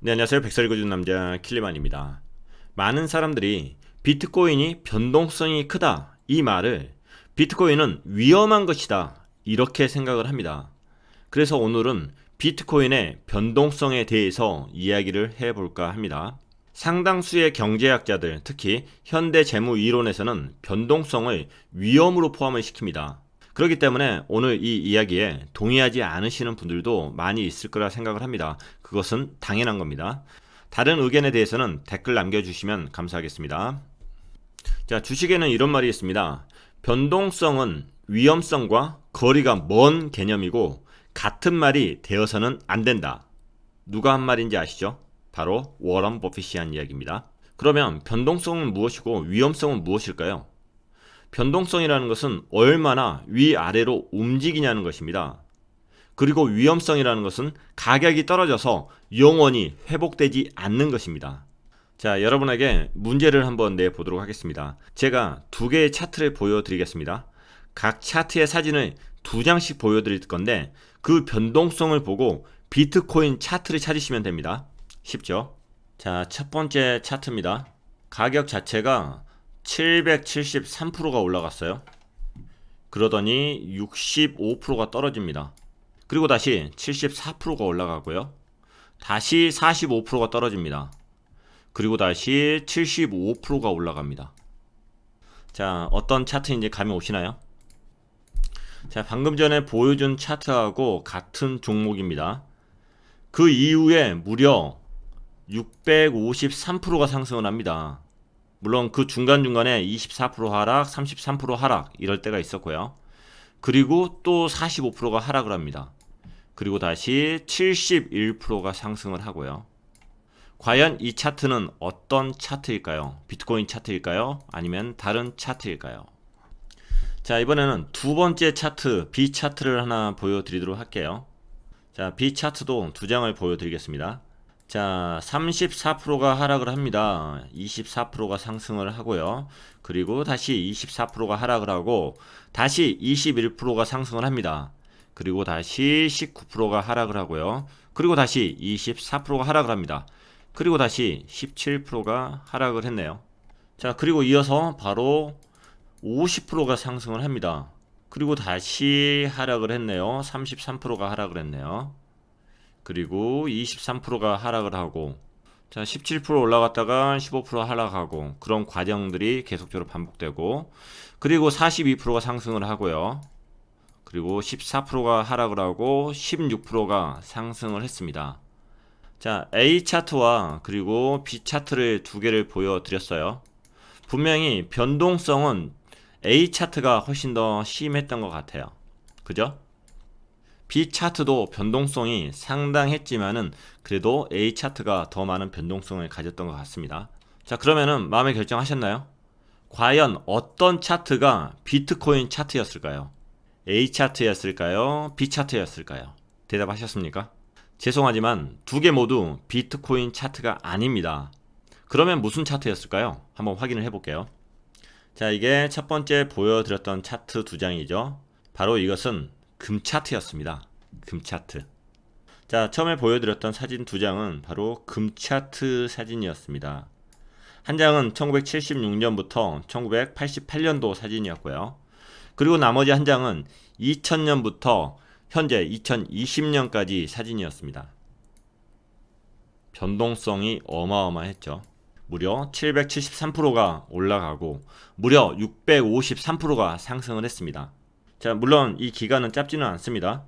네, 안녕하세요. 백설 읽어주는 남자 킬리만입니다. 많은 사람들이 비트코인이 변동성이 크다 이 말을 비트코인은 위험한 것이다 이렇게 생각을 합니다. 그래서 오늘은 비트코인의 변동성에 대해서 이야기를 해볼까 합니다. 상당수의 경제학자들, 특히 현대재무이론에서는 변동성을 위험으로 포함을 시킵니다. 그렇기 때문에 오늘 이 이야기에 동의하지 않으시는 분들도 많이 있을 거라 생각을 합니다. 그것은 당연한 겁니다. 다른 의견에 대해서는 댓글 남겨주시면 감사하겠습니다. 자, 주식에는 이런 말이 있습니다. 변동성은 위험성과 거리가 먼 개념이고 같은 말이 되어서는 안 된다. 누가 한 말인지 아시죠? 바로 워런 버핏이 한 이야기입니다. 그러면 변동성은 무엇이고 위험성은 무엇일까요? 변동성이라는 것은 얼마나 위아래로 움직이냐는 것입니다. 그리고 위험성이라는 것은 가격이 떨어져서 영원히 회복되지 않는 것입니다. 자, 여러분에게 문제를 한번 내보도록 하겠습니다. 제가 두 개의 차트를 보여드리겠습니다. 각 차트의 사진을 두 장씩 보여드릴 건데 그 변동성을 보고 비트코인 차트를 찾으시면 됩니다. 쉽죠? 자, 첫 번째 차트입니다. 가격 자체가 773%가 올라갔어요. 그러더니 65%가 떨어집니다. 그리고 다시 74%가 올라가고요. 다시 45%가 떨어집니다. 그리고 다시 75%가 올라갑니다. 자, 어떤 차트인지 감이 오시나요? 자, 방금 전에 보여준 차트하고 같은 종목입니다. 그 이후에 무려 653%가 상승을 합니다. 물론 그 중간중간에 24% 하락, 33% 하락 이럴 때가 있었고요. 그리고 또 45%가 하락을 합니다. 그리고 다시 71%가 상승을 하고요. 과연 이 차트는 어떤 차트일까요? 비트코인 차트일까요? 아니면 다른 차트일까요? 자, 이번에는 두 번째 차트, B 차트를 하나 보여드리도록 할게요. 자, B 차트도 두 장을 보여드리겠습니다. 자, 34%가 하락을 합니다. 24%가 상승을 하고요. 그리고 다시 24%가 하락을 하고 다시 21%가 상승을 합니다. 그리고 다시 19%가 하락을 하고요. 그리고 다시 24%가 하락을 합니다. 그리고 다시 17%가 하락을 했네요. 자, 그리고 이어서 바로 50%가 상승을 합니다. 그리고 다시 하락을 했네요. 33%가 하락을 했네요. 그리고 23%가 하락을 하고, 자, 17% 올라갔다가 15% 하락하고, 그런 과정들이 계속적으로 반복되고, 그리고 42%가 상승을 하고요. 그리고 14%가 하락을 하고 16%가 상승을 했습니다. 자, A 차트와 그리고 B 차트를 두 개를 보여드렸어요. 분명히 변동성은 A 차트가 훨씬 더 심했던 것 같아요. 그죠? B 차트도 변동성이 상당했지만은 그래도 A 차트가 더 많은 변동성을 가졌던 것 같습니다. 자, 그러면은 마음의 결정하셨나요? 과연 어떤 차트가 비트코인 차트였을까요? A 차트였을까요? B 차트였을까요? 대답하셨습니까? 죄송하지만 두 개 모두 비트코인 차트가 아닙니다. 그러면 무슨 차트였을까요? 한번 확인을 해볼게요. 자, 이게 첫 번째 보여드렸던 차트 두 장이죠. 바로 이것은 금 차트였습니다. 금 차트. 자, 처음에 보여드렸던 사진 두 장은 바로 금 차트 사진이었습니다. 한 장은 1976년부터 1988년도 사진이었고요. 그리고 나머지 한 장은 2000년부터 현재 2020년까지 사진이었습니다. 변동성이 어마어마했죠. 무려 773%가 올라가고 무려 653%가 상승을 했습니다. 자, 물론 이 기간은 짧지는 않습니다.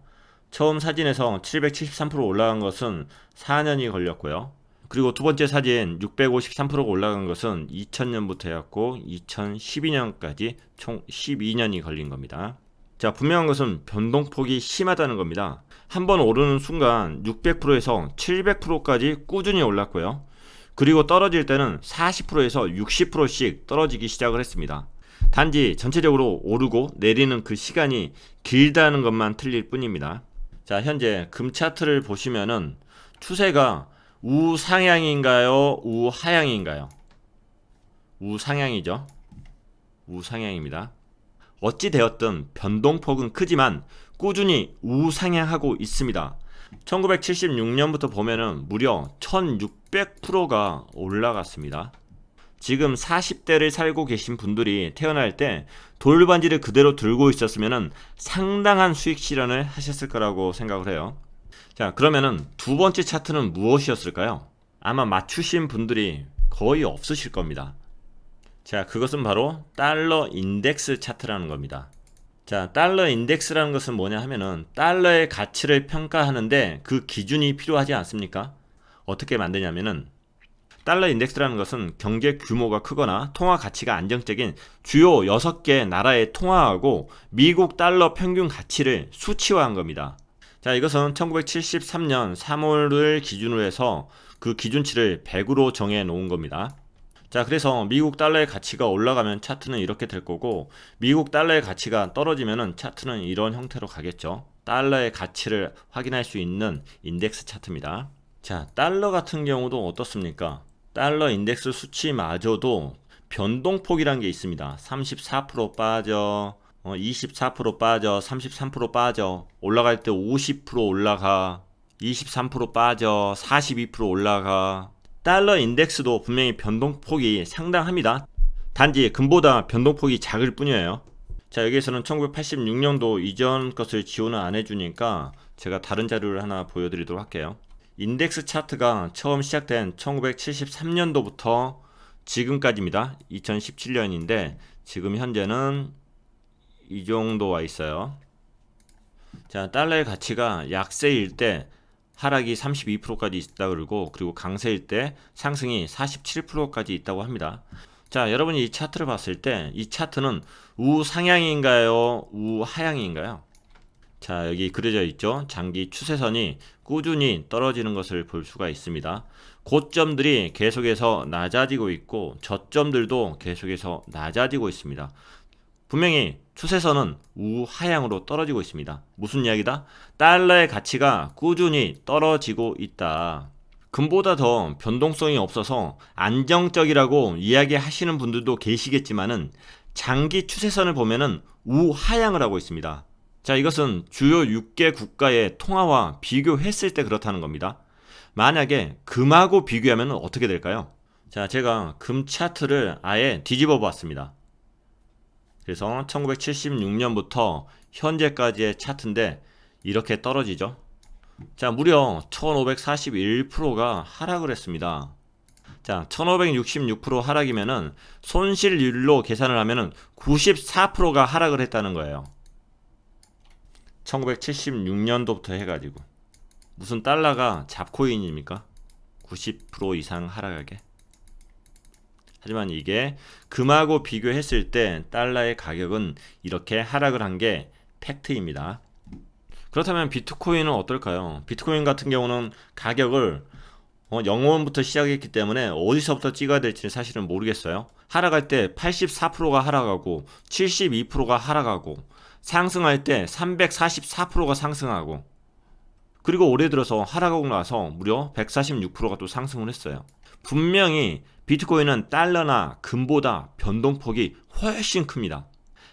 처음 사진에서 773% 올라간 것은 4년이 걸렸고요. 그리고 두 번째 사진 653%가 올라간 것은 2000년부터였고 2012년까지 총 12년이 걸린 겁니다. 자, 분명한 것은 변동폭이 심하다는 겁니다. 한번 오르는 순간 600%에서 700%까지 꾸준히 올랐고요. 그리고 떨어질 때는 40%에서 60%씩 떨어지기 시작을 했습니다. 단지 전체적으로 오르고 내리는 그 시간이 길다는 것만 틀릴 뿐입니다. 자, 현재 금 차트를 보시면은 추세가 우상향인가요? 우하향인가요? 우상향이죠. 우상향입니다. 어찌 되었든 변동폭은 크지만 꾸준히 우상향하고 있습니다. 1976년부터 보면은 무려 1600%가 올라갔습니다. 지금 40대를 살고 계신 분들이 태어날 때 돌반지를 그대로 들고 있었으면 상당한 수익 실현을 하셨을 거라고 생각을 해요. 자, 그러면은 두 번째 차트는 무엇이었을까요? 아마 맞추신 분들이 거의 없으실 겁니다. 자, 그것은 바로 달러 인덱스 차트라는 겁니다. 자, 달러 인덱스라는 것은 뭐냐 하면은 달러의 가치를 평가하는데 그 기준이 필요하지 않습니까? 어떻게 만드냐면은 달러 인덱스라는 것은 경제 규모가 크거나 통화 가치가 안정적인 주요 6개 나라의 통화하고 미국 달러 평균 가치를 수치화한 겁니다. 자, 이것은 1973년 3월을 기준으로 해서 그 기준치를 100으로 정해 놓은 겁니다. 자, 그래서 미국 달러의 가치가 올라가면 차트는 이렇게 될 거고, 미국 달러의 가치가 떨어지면 차트는 이런 형태로 가겠죠. 달러의 가치를 확인할 수 있는 인덱스 차트입니다. 자, 달러 같은 경우도 어떻습니까? 달러 인덱스 수치마저도 변동폭이라는 게 있습니다. 34% 빠져, 24% 빠져, 33% 빠져, 올라갈 때 50% 올라가, 23% 빠져, 42% 올라가. 달러 인덱스도 분명히 변동폭이 상당합니다. 단지 금보다 변동폭이 작을 뿐이에요. 자, 여기에서는 1986년도 이전 것을 지원을 안 해주니까 제가 다른 자료를 하나 보여드리도록 할게요. 인덱스 차트가 처음 시작된 1973년도부터 지금까지입니다. 2017년인데 지금 현재는 이 정도 와 있어요. 자, 달러의 가치가 약세일 때 하락이 32%까지 있다 그리고 강세일 때 상승이 47%까지 있다고 합니다. 자, 여러분이 이 차트를 봤을 때 이 차트는 우상향인가요? 우하향인가요? 자, 여기 그려져 있죠. 장기 추세선이 꾸준히 떨어지는 것을 볼 수가 있습니다. 고점들이 계속해서 낮아지고 있고 저점들도 계속해서 낮아지고 있습니다. 분명히 추세선은 우하향으로 떨어지고 있습니다. 무슨 이야기다? 달러의 가치가 꾸준히 떨어지고 있다. 금보다 더 변동성이 없어서 안정적이라고 이야기하시는 분들도 계시겠지만은 장기 추세선을 보면은 우하향을 하고 있습니다. 자, 이것은 주요 6개 국가의 통화와 비교했을 때 그렇다는 겁니다. 만약에 금하고 비교하면 어떻게 될까요? 자, 제가 금 차트를 아예 뒤집어 봤습니다. 그래서 1976년부터 현재까지의 차트인데 이렇게 떨어지죠. 자, 무려 1541%가 하락을 했습니다. 자, 1566% 하락이면은 손실률로 계산을 하면은 94%가 하락을 했다는 거예요. 1976년도부터 해가지고 무슨 달러가 잡코인입니까? 90% 이상 하락하게. 하지만 이게 금하고 비교했을 때 달러의 가격은 이렇게 하락을 한 게 팩트입니다. 그렇다면 비트코인은 어떨까요? 비트코인 같은 경우는 가격을 0원부터 시작했기 때문에 어디서부터 찍어야 될지는 사실은 모르겠어요. 하락할 때 84%가 하락하고 72%가 하락하고 상승할 때 344%가 상승하고 그리고 올해 들어서 하락하고 나서 무려 146%가 또 상승을 했어요. 분명히 비트코인은 달러나 금보다 변동폭이 훨씬 큽니다.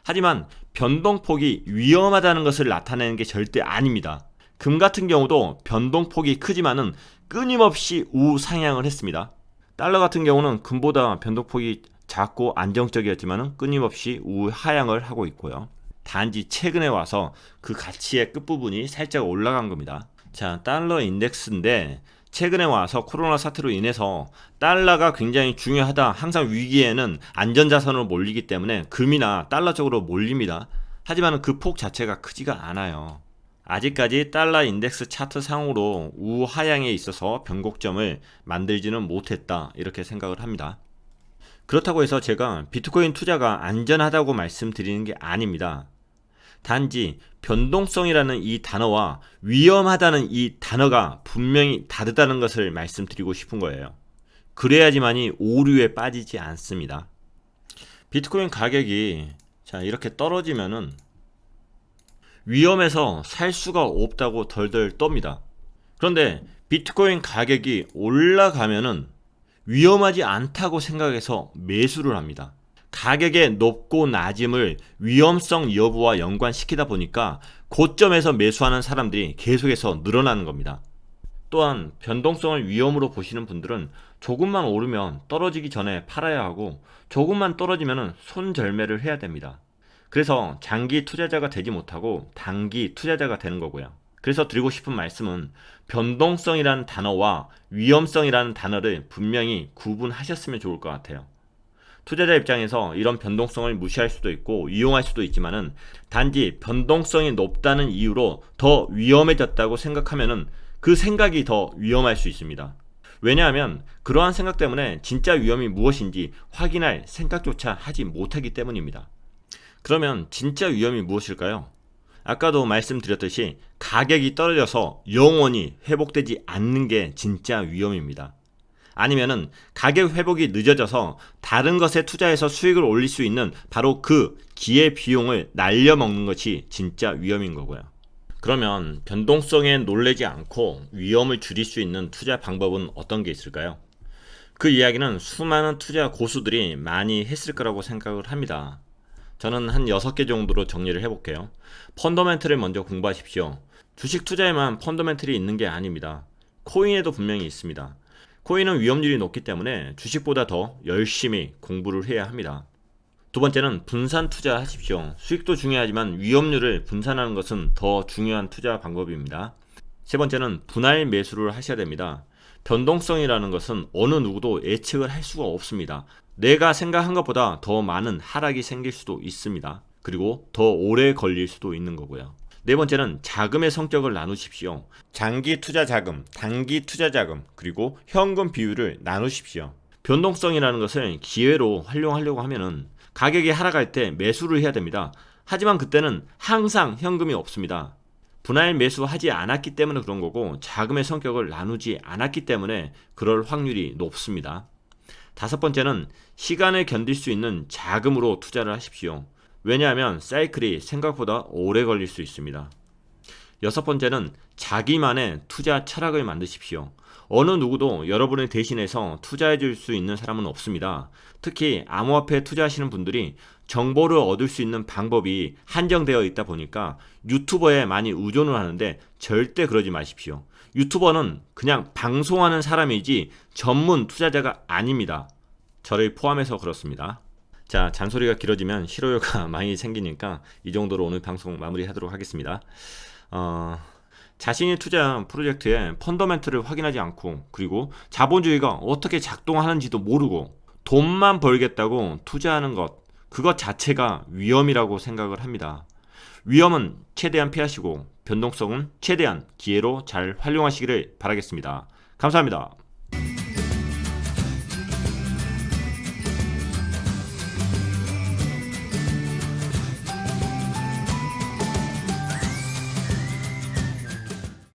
하지만 변동폭이 위험하다는 것을 나타내는 게 절대 아닙니다. 금 같은 경우도 변동폭이 크지만은 끊임없이 우상향을 했습니다. 달러 같은 경우는 금보다 변동폭이 작고 안정적이었지만은 끊임없이 우하향을 하고 있고요. 단지 최근에 와서 그 가치의 끝부분이 살짝 올라간 겁니다. 자, 달러 인덱스인데 최근에 와서 코로나 사태로 인해서 달러가 굉장히 중요하다. 항상 위기에는 안전자산으로 몰리기 때문에 금이나 달러 쪽으로 몰립니다. 하지만 그 폭 자체가 크지가 않아요. 아직까지 달러 인덱스 차트 상으로 우하향에 있어서 변곡점을 만들지는 못했다. 이렇게 생각을 합니다. 그렇다고 해서 제가 비트코인 투자가 안전하다고 말씀드리는 게 아닙니다. 단지 변동성이라는 이 단어와 위험하다는 이 단어가 분명히 다르다는 것을 말씀드리고 싶은 거예요. 그래야지만이 오류에 빠지지 않습니다. 비트코인 가격이 자 이렇게 떨어지면은 위험해서 살 수가 없다고 덜덜 떱니다. 그런데 비트코인 가격이 올라가면은 위험하지 않다고 생각해서 매수를 합니다. 가격의 높고 낮음을 위험성 여부와 연관시키다 보니까 고점에서 매수하는 사람들이 계속해서 늘어나는 겁니다. 또한 변동성을 위험으로 보시는 분들은 조금만 오르면 떨어지기 전에 팔아야 하고 조금만 떨어지면 손절매를 해야 됩니다. 그래서 장기 투자자가 되지 못하고 단기 투자자가 되는 거고요. 그래서 드리고 싶은 말씀은 변동성이라는 단어와 위험성이라는 단어를 분명히 구분하셨으면 좋을 것 같아요. 투자자 입장에서 이런 변동성을 무시할 수도 있고 이용할 수도 있지만은 단지 변동성이 높다는 이유로 더 위험해졌다고 생각하면은 그 생각이 더 위험할 수 있습니다. 왜냐하면 그러한 생각 때문에 진짜 위험이 무엇인지 확인할 생각조차 하지 못하기 때문입니다. 그러면 진짜 위험이 무엇일까요? 아까도 말씀드렸듯이 가격이 떨어져서 영원히 회복되지 않는 게 진짜 위험입니다. 아니면은 가격 회복이 늦어져서 다른 것에 투자해서 수익을 올릴 수 있는 바로 그 기회 비용을 날려먹는 것이 진짜 위험인 거고요. 그러면 변동성에 놀라지 않고 위험을 줄일 수 있는 투자 방법은 어떤 게 있을까요? 그 이야기는 수많은 투자 고수들이 많이 했을 거라고 생각을 합니다. 저는 한 6개 정도로 정리를 해볼게요. 펀더멘틀을 먼저 공부하십시오. 주식 투자에만 펀더멘틀이 있는 게 아닙니다. 코인에도 분명히 있습니다. 코인은 위험률이 높기 때문에 주식보다 더 열심히 공부를 해야 합니다. 두 번째는 분산 투자하십시오. 수익도 중요하지만 위험률을 분산하는 것은 더 중요한 투자 방법입니다. 세 번째는 분할 매수를 하셔야 됩니다. 변동성이라는 것은 어느 누구도 예측을 할 수가 없습니다. 내가 생각한 것보다 더 많은 하락이 생길 수도 있습니다. 그리고 더 오래 걸릴 수도 있는 거고요. 네 번째는 자금의 성격을 나누십시오. 장기 투자 자금, 단기 투자 자금, 그리고 현금 비율을 나누십시오. 변동성이라는 것을 기회로 활용하려고 하면은 가격이 하락할 때 매수를 해야 됩니다. 하지만 그때는 항상 현금이 없습니다. 분할 매수하지 않았기 때문에 그런 거고 자금의 성격을 나누지 않았기 때문에 그럴 확률이 높습니다. 다섯 번째는 시간을 견딜 수 있는 자금으로 투자를 하십시오. 왜냐하면 사이클이 생각보다 오래 걸릴 수 있습니다. 여섯 번째는 자기만의 투자 철학을 만드십시오. 어느 누구도 여러분을 대신해서 투자해 줄 수 있는 사람은 없습니다. 특히 암호화폐에 투자하시는 분들이 정보를 얻을 수 있는 방법이 한정되어 있다 보니까 유튜버에 많이 의존을 하는데 절대 그러지 마십시오. 유튜버는 그냥 방송하는 사람이지 전문 투자자가 아닙니다. 저를 포함해서 그렇습니다. 자, 잔소리가 길어지면 실효요가 많이 생기니까 이 정도로 오늘 방송 마무리하도록 하겠습니다. 자신이 투자한 프로젝트의 펀더멘트를 확인하지 않고 그리고 자본주의가 어떻게 작동하는지도 모르고 돈만 벌겠다고 투자하는 것, 그것 자체가 위험이라고 생각을 합니다. 위험은 최대한 피하시고 변동성은 최대한 기회로 잘 활용하시기를 바라겠습니다. 감사합니다.